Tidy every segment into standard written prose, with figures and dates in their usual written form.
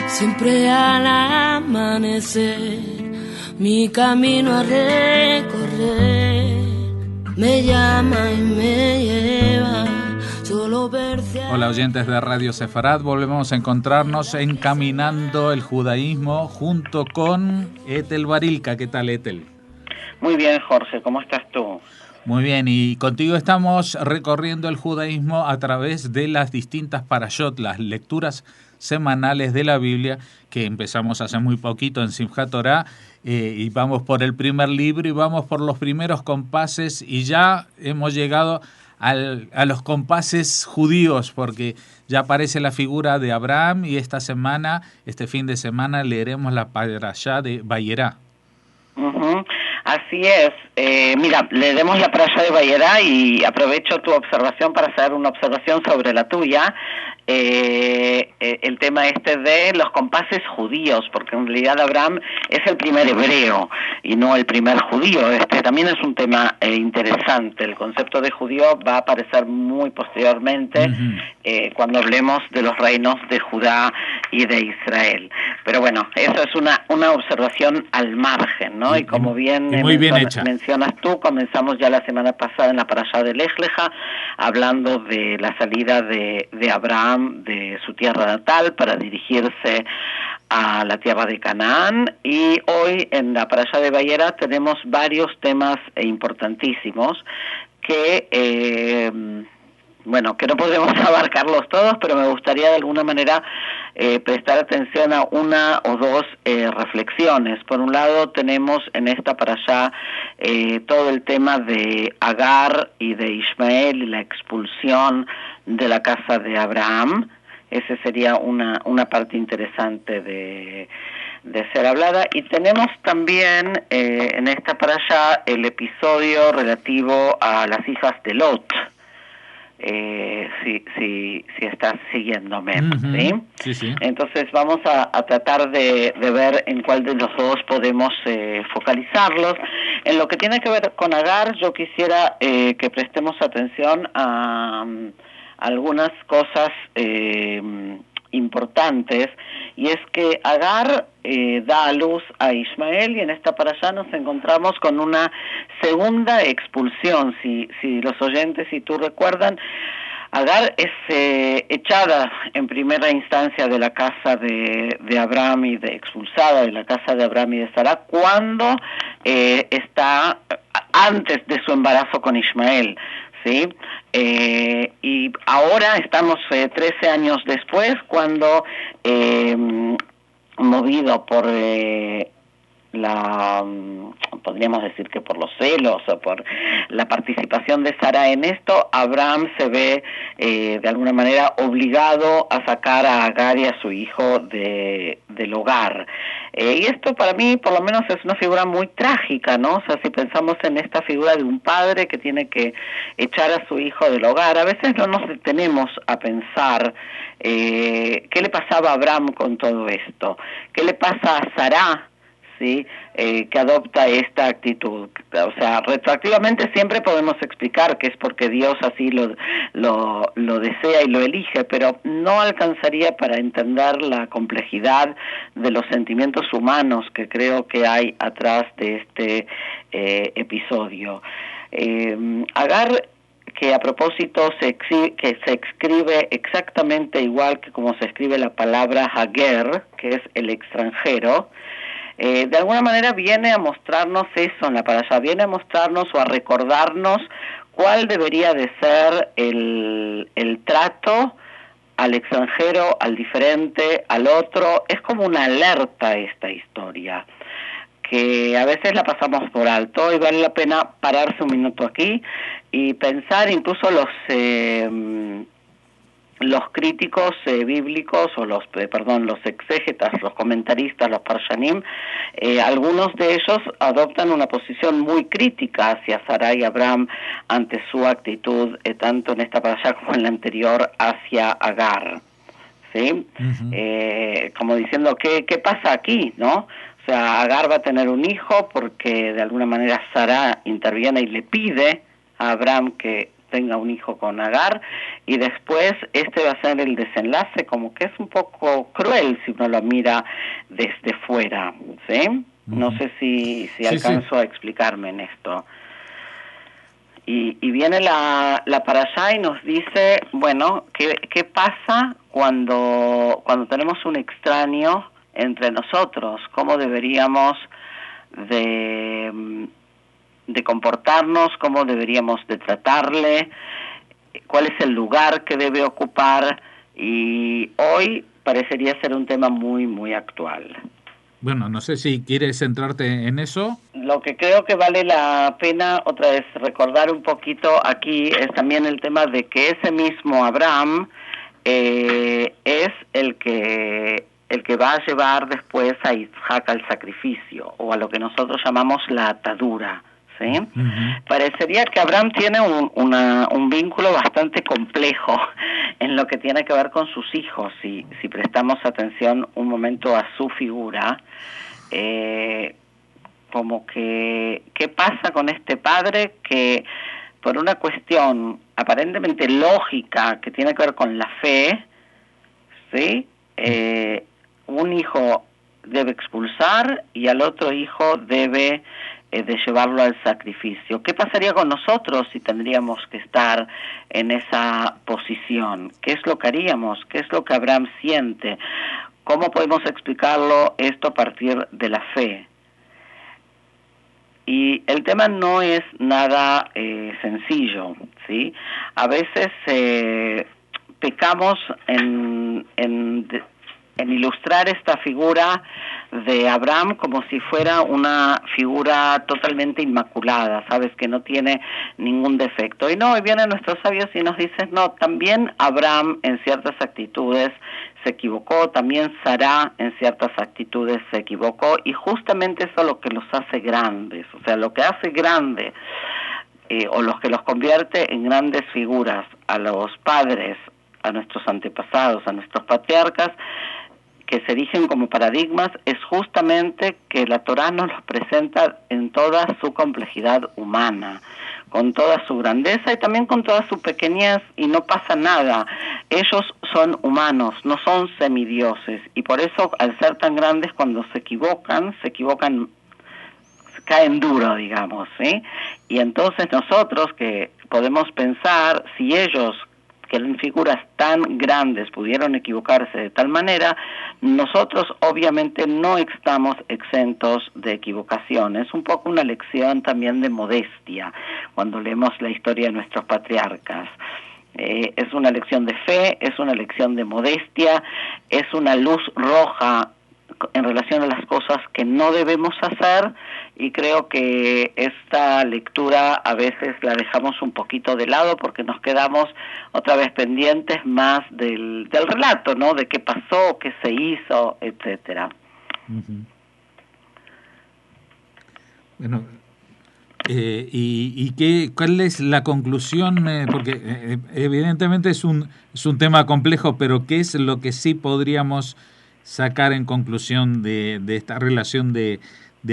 Siempre al amanecer, mi camino a recorrer me llama y me lleva. Hola oyentes de Radio Sefarad, volvemos a encontrarnos en Caminando el Judaísmo junto con Ethel Barilka. ¿Qué tal, Ethel? Muy bien, Jorge, ¿cómo estás tú? Muy bien, y contigo estamos recorriendo el judaísmo a través de las distintas parashot, las lecturas semanales de la Biblia, que empezamos hace muy poquito en Simchat Torah, y vamos por el primer libro y vamos por los primeros compases, y ya hemos llegado a los compases judíos, porque ya aparece la figura de Abraham, y este fin de semana, leeremos la parashá de Vayera. Uh-huh. Así es. Mira, leeremos la parashá de Vayera y aprovecho tu observación para hacer una observación sobre la tuya. El tema de los compases judíos, porque en realidad Abraham es el primer hebreo y no el primer judío. También es un tema interesante. El concepto de judío va a aparecer muy posteriormente, cuando hablemos de los reinos de Judá y de Israel. Pero bueno, eso es una observación al margen, ¿no? Y como bien mencionas tú, comenzamos ya la semana pasada en la parashá de Lech Lecha, hablando de la salida de Abraham de su tierra natal para dirigirse a la tierra de Canaán, y hoy en la parashá de Vayera tenemos varios temas importantísimos que que no podemos abarcarlos todos, pero me gustaría de alguna manera prestar atención a una o dos reflexiones. Por un lado, tenemos en esta parashá todo el tema de Agar y de Ismael y la expulsión de la casa de Abraham. Esa sería una parte interesante de ser hablada. Y tenemos también en esta parashá el episodio relativo a las hijas de Lot. Si estás siguiéndome, ¿sí? Sí. Entonces vamos a tratar de ver en cuál de los dos podemos focalizarlos. En lo que tiene que ver con Agar, yo quisiera que prestemos atención a algunas cosas importantes, y es que Agar da a luz a Ismael, y en esta parashá nos encontramos con una segunda expulsión. Si los oyentes, si tú recuerdan, Agar es echada en primera instancia de la casa de Abraham y expulsada de la casa de Abraham y de Sara cuando está antes de su embarazo con Ismael, ¿sí? Y ahora estamos 13 años después, cuando movido por podríamos decir que por los celos o por la participación de Sara en esto, Abraham se ve de alguna manera obligado a sacar a Agar y a su hijo del hogar. Y esto para mí por lo menos es una figura muy trágica, ¿no? O sea, si pensamos en esta figura de un padre que tiene que echar a su hijo del hogar, a veces no nos detenemos a pensar qué le pasaba a Abraham con todo esto, qué le pasa a Sara, ¿sí? Que adopta esta actitud. O sea, retroactivamente siempre podemos explicar que es porque Dios así lo desea y lo elige, pero no alcanzaría para entender la complejidad de los sentimientos humanos que creo que hay atrás de este episodio. Agar, que a propósito se escribe exactamente igual que como se escribe la palabra Hager, que es el extranjero, de alguna manera viene a mostrarnos eso en la parashá, viene a mostrarnos o a recordarnos cuál debería de ser el trato al extranjero, al diferente, al otro. Es como una alerta esta historia, que a veces la pasamos por alto, y vale la pena pararse un minuto aquí y pensar. Incluso los críticos bíblicos, o los exégetas, los comentaristas, los parshanim, algunos de ellos adoptan una posición muy crítica hacia Sara y Abraham ante su actitud, tanto en esta parashá como en la anterior, hacia Agar, ¿sí? Como diciendo, ¿qué pasa aquí, no? O sea, Agar va a tener un hijo porque de alguna manera Sara interviene y le pide a Abraham que tenga un hijo con Agar, y después este va a ser el desenlace, como que es un poco cruel si uno lo mira desde fuera, ¿sí? No sé si alcanzo a explicarme en esto. Y viene la parashá y nos dice, bueno, ¿qué pasa cuando tenemos un extraño entre nosotros? ¿Cómo deberíamos de comportarnos? ¿Cómo deberíamos de tratarle? ¿Cuál es el lugar que debe ocupar? Y hoy parecería ser un tema muy, muy actual. Bueno, no sé si quieres centrarte en eso. Lo que creo que vale la pena otra vez recordar un poquito aquí es también el tema de que ese mismo Abraham es el que va a llevar después a Isaac al sacrificio, o a lo que nosotros llamamos la atadura, ¿sí? Uh-huh. Parecería que Abraham tiene un vínculo bastante complejo en lo que tiene que ver con sus hijos. Si prestamos atención un momento a su figura, como que ¿qué pasa con este padre que por una cuestión aparentemente lógica que tiene que ver con la fe, ¿sí? Un hijo debe expulsar y al otro hijo debe de llevarlo al sacrificio? ¿Qué pasaría con nosotros si tendríamos que estar en esa posición? ¿Qué es lo que haríamos? ¿Qué es lo que Abraham siente? ¿Cómo podemos explicarlo esto a partir de la fe? Y el tema no es nada sencillo, ¿sí? A veces pecamos en ilustrar esta figura de Abraham como si fuera una figura totalmente inmaculada, ¿sabes? Que no tiene ningún defecto. Y no, y vienen nuestros sabios y nos dicen, no, también Abraham en ciertas actitudes se equivocó, también Sará en ciertas actitudes se equivocó, y justamente eso es lo que los hace grandes, o sea, lo que hace grande o los que los convierte en grandes figuras a los padres, a nuestros antepasados, a nuestros patriarcas, que se erigen como paradigmas, es justamente que la Torá nos los presenta en toda su complejidad humana, con toda su grandeza y también con toda su pequeñez, y no pasa nada. Ellos son humanos, no son semidioses, y por eso, al ser tan grandes, cuando se equivocan, caen duro, digamos, ¿sí? Y entonces nosotros que podemos pensar, si ellos, que en figuras tan grandes pudieron equivocarse de tal manera, nosotros obviamente no estamos exentos de equivocación. Es un poco una lección también de modestia cuando leemos la historia de nuestros patriarcas. Es una lección de fe, es una lección de modestia, es una luz roja en relación a las cosas que no debemos hacer, y creo que esta lectura a veces la dejamos un poquito de lado porque nos quedamos otra vez pendientes más del relato, ¿no? De qué pasó, qué se hizo, etcétera. Uh-huh. Bueno, ¿cuál es la conclusión? Porque evidentemente es un tema complejo, pero ¿qué es lo que sí podríamos sacar en conclusión de esta relación de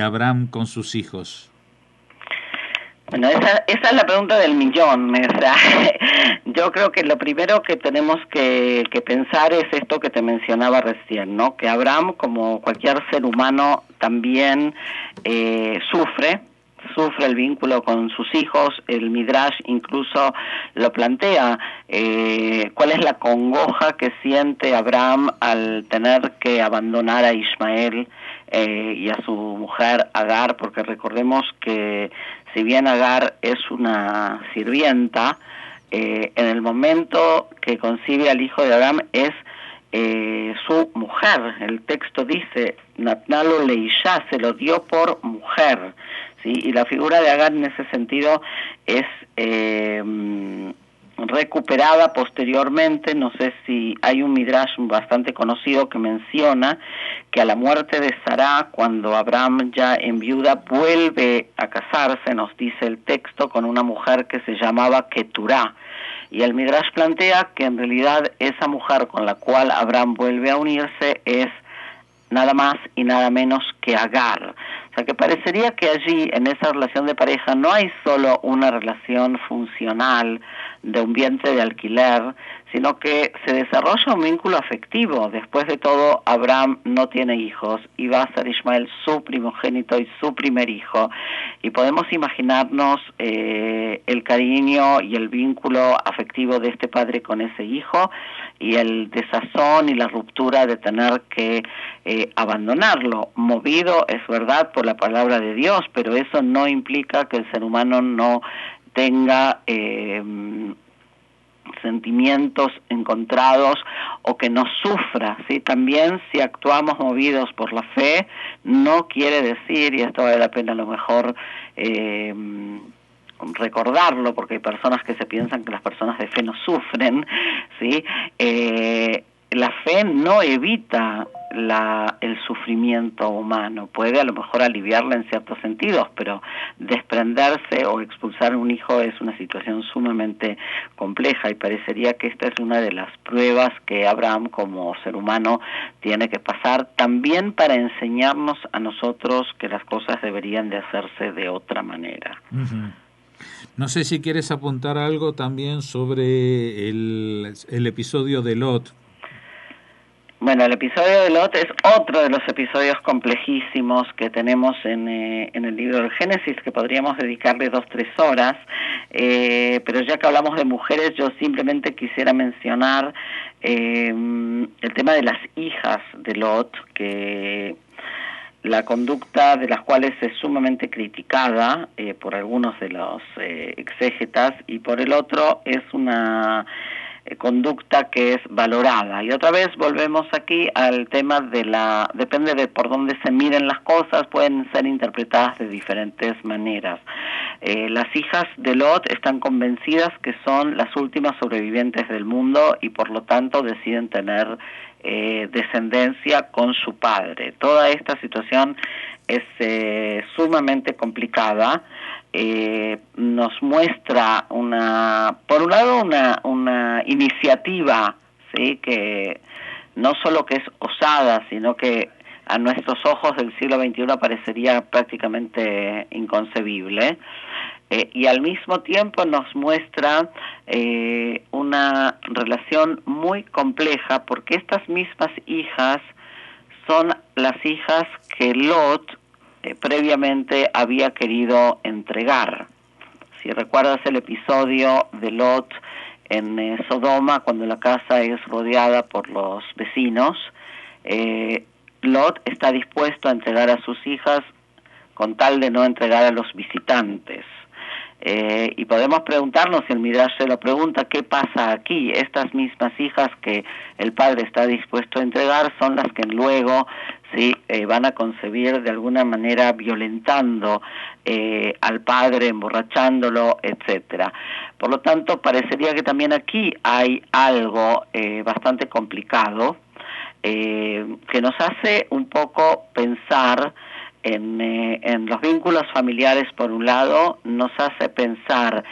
Abraham con sus hijos? Bueno, esa es la pregunta del millón. O sea, yo creo que lo primero que tenemos que pensar es esto que te mencionaba recién, ¿no? Que Abraham, como cualquier ser humano, también sufre el vínculo con sus hijos. El Midrash incluso lo plantea, cuál es la congoja que siente Abraham al tener que abandonar a Ismael y a su mujer Agar, porque recordemos que si bien Agar es una sirvienta, en el momento que concibe al hijo de Abraham es su mujer. El texto dice, Natnalo Leisha, se lo dio por mujer, ¿sí? Y la figura de Agar en ese sentido es recuperada posteriormente. No sé si hay un midrash bastante conocido que menciona que a la muerte de Sará, cuando Abraham ya enviuda, vuelve a casarse, nos dice el texto, con una mujer que se llamaba Keturá. Y el midrash plantea que en realidad esa mujer con la cual Abraham vuelve a unirse es nada más y nada menos que Agar. O sea que parecería que allí, en esa relación de pareja, no hay solo una relación funcional de un vientre de alquiler, sino que se desarrolla un vínculo afectivo. Después de todo, Abraham no tiene hijos y va a ser Ismael su primogénito y su primer hijo. Y podemos imaginarnos el cariño y el vínculo afectivo de este padre con ese hijo y el desazón y la ruptura de tener que abandonarlo, movido, es verdad, por la palabra de Dios, pero eso no implica que el ser humano no tenga sentimientos encontrados o que no sufra, ¿sí? También si actuamos movidos por la fe, no quiere decir, y esto vale la pena a lo mejor recordarlo, porque hay personas que se piensan que las personas de fe no sufren, ¿sí? La fe no evita el sufrimiento humano, puede a lo mejor aliviarla en ciertos sentidos, pero desprenderse o expulsar a un hijo es una situación sumamente compleja y parecería que esta es una de las pruebas que Abraham como ser humano tiene que pasar también para enseñarnos a nosotros que las cosas deberían de hacerse de otra manera. Uh-huh. No sé si quieres apuntar algo también sobre el episodio de Lot. Bueno, el episodio de Lot es otro de los episodios complejísimos que tenemos en el libro del Génesis, que podríamos dedicarle 2-3 horas, pero ya que hablamos de mujeres, yo simplemente quisiera mencionar el tema de las hijas de Lot, que la conducta de las cuales es sumamente criticada por algunos de los exégetas, y por el otro es una conducta que es valorada. Y otra vez volvemos aquí al tema de depende de por dónde se miren las cosas, pueden ser interpretadas de diferentes maneras. Las hijas de Lot están convencidas que son las últimas sobrevivientes del mundo y por lo tanto deciden tener descendencia con su padre. Toda esta situación es sumamente complicada. Nos muestra por un lado una iniciativa, ¿sí?, que no solo que es osada, sino que a nuestros ojos del siglo XXI parecería prácticamente inconcebible, y al mismo tiempo nos muestra una relación muy compleja, porque estas mismas hijas son las hijas que Lot previamente había querido entregar. Si recuerdas el episodio de Lot en Sodoma, cuando la casa es rodeada por los vecinos, Lot está dispuesto a entregar a sus hijas con tal de no entregar a los visitantes. Y podemos preguntarnos, si el Midrash se lo pregunta, ¿qué pasa aquí? Estas mismas hijas que el padre está dispuesto a entregar son las que luego van a concebir de alguna manera violentando al padre, emborrachándolo, etcétera. Por lo tanto, parecería que también aquí hay algo bastante complicado que nos hace un poco pensar en los vínculos familiares. Por un lado, nos hace pensar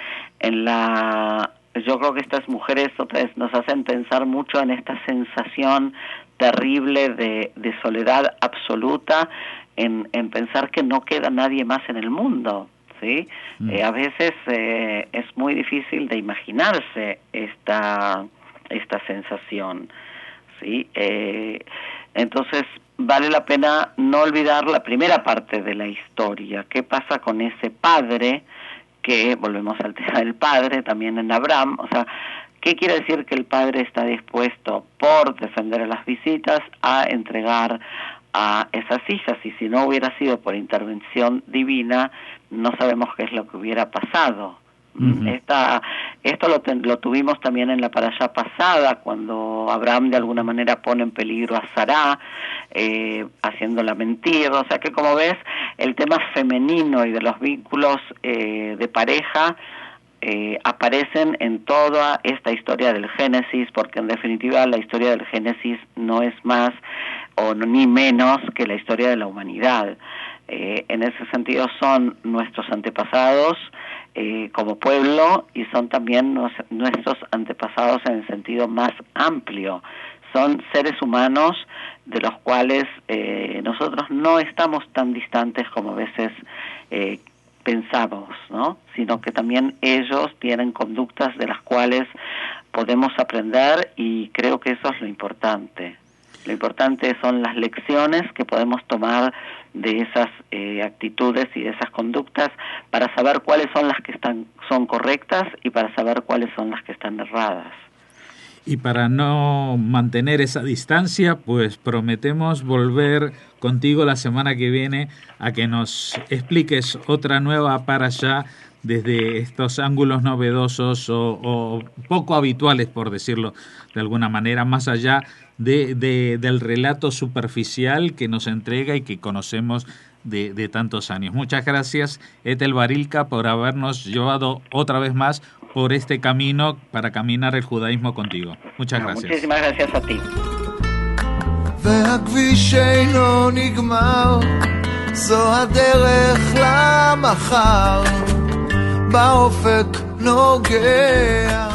yo creo que estas mujeres otra vez nos hacen pensar mucho en esta sensación terrible de soledad absoluta, en pensar que no queda nadie más en el mundo, ¿sí? A veces es muy difícil de imaginarse esta sensación, ¿sí? Entonces vale la pena no olvidar la primera parte de la historia. ¿Qué pasa con ese padre? Que volvemos al tema del padre también en Abraham. O sea, ¿qué quiere decir que el padre está dispuesto, por defender a las visitas, a entregar a esas hijas? Y si no hubiera sido por intervención divina, no sabemos qué es lo que hubiera pasado. Uh-huh. Esto lo tuvimos también en la parashá pasada, cuando Abraham de alguna manera pone en peligro a Sará, haciéndola mentir. O sea que, como ves, el tema femenino y de los vínculos de pareja aparecen en toda esta historia del Génesis, porque en definitiva la historia del Génesis no es más ni menos que la historia de la humanidad. En ese sentido son nuestros antepasados como pueblo, y son también nuestros antepasados en el sentido más amplio. Son seres humanos de los cuales nosotros no estamos tan distantes como a veces pensamos, ¿no? Sino que también ellos tienen conductas de las cuales podemos aprender, y creo que eso es lo importante. Lo importante son las lecciones que podemos tomar de esas actitudes y de esas conductas para saber cuáles son las que son correctas y para saber cuáles son las que están erradas. Y para no mantener esa distancia, pues prometemos volver contigo la semana que viene a que nos expliques otra nueva parashá desde estos ángulos novedosos o poco habituales, por decirlo de alguna manera, más allá del relato superficial que nos entrega y que conocemos de tantos años. Muchas gracias, Ethel Barilka, por habernos llevado otra vez más por este camino para caminar el judaísmo contigo. Muchas gracias. Muchísimas gracias a ti. והכביש אינו נגמר, זו הדרך למחר, באופק נוגע